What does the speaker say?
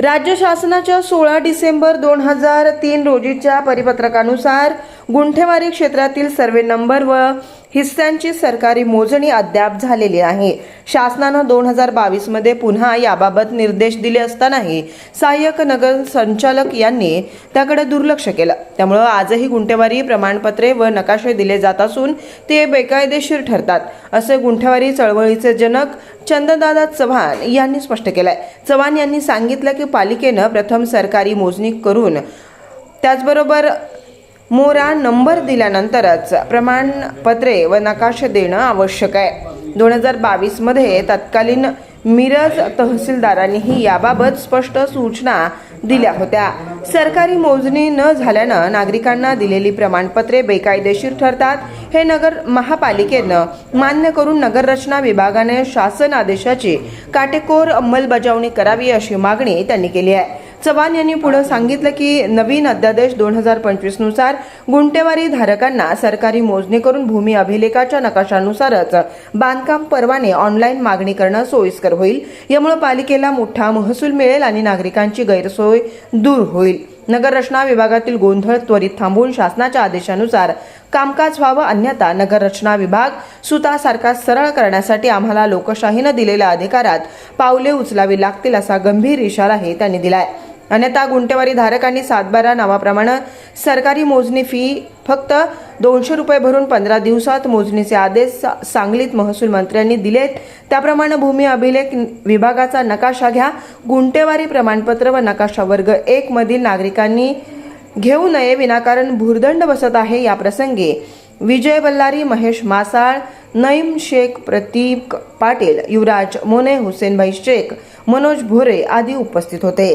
राज्य शासनाच्या 16 डिसेंबर 2003 रोजीच्या परिपत्रकानुसार गुंठेवारी क्षेत्रातील सर्वे नंबर व हिस्स्यांची सरकारी मोजणी अद्याप झालेली आहे। शासनाने 2022 मध्ये पुन्हा याबाबत निर्देश दिले असतानाही सहाय्यक नगर संचालक यांनी त्याकडे दुर्लक्ष केलं। त्यामुळे आजही गुंठेवारी प्रमाणपत्रे व नकाशे दिले जात असून ते बेकायदेशीर ठरतात, असे गुंठेवारी चळवळीचे जनक चंदनदादा चव्हाण यांनी स्पष्ट केलंय। चव्हाण यांनी सांगितलं की पालिकेने प्रथम सरकारी मोजणी करून त्याचबरोबर मोरा नंबर दिल्यानंतरच प्रमाणपत्रे व नकाशे देणं आवश्यक आहे। 2022 मध्ये तत्कालीन मिरज तहसीलदारांनीही याबाबत स्पष्ट सूचना दिल्या होत्या। सरकारी मोजणी न झाल्यानं नागरिकांना दिलेली प्रमाणपत्रे बेकायदेशीर ठरतात, हे नगर महापालिकेनं मान्य करून नगर रचना विभागाने शासन आदेशाची काटेकोर अंमलबजावणी करावी अशी मागणी त्यांनी केली आहे। चव्हाण यांनी पुढे सांगितलं की नवीन अध्यादेश 2025 नुसार गुंठेवारी धारकांना सरकारी मोजणी करून भूमी अभिलेखाच्या नकाशानुसारच बांधकाम परवाने ऑनलाईन मागणी करणं सोयीस्कर होईल। यामुळे पालिकेला मोठा महसूल मिळेल आणि नागरिकांची गैरसोय दूर होईल। नगर रचना विभागातील गोंधळ त्वरित थांबवून शासनाच्या आदेशानुसार कामकाज व्हावं, अन्यथा नगर रचना विभाग सुतासारखा सरळ करण्यासाठी आम्हाला लोकशाहीने दिलेल्या अधिकारात पावले उचलावी लागतील, असा गंभीर इशाराही त्यांनी दिलाय। अन्यथा गुंठेवारी धारकांनी 7/12 नावाप्रमाणे सरकारी मोजणी फी फक्त 200 रुपये भरून 15 दिवसात मोजणीचे आदेश सांगलीत महसूल मंत्र्यांनी दिलेत, त्याप्रमाणे भूमी अभिलेख विभागाचा नकाशा घ्या। गुंठेवारी प्रमाणपत्र व नकाशा वर्ग 1 मधील नागरिकांनी घेऊ नये, विनाकारण भुर्दंड बसत आहे। या प्रसंगी विजय बल्लारी, महेश मासाळ, नईम शेख, प्रतीक पाटील, युवराज मोने, हुसेनभाई शेख, मनोज भोरे आदी उपस्थित होते।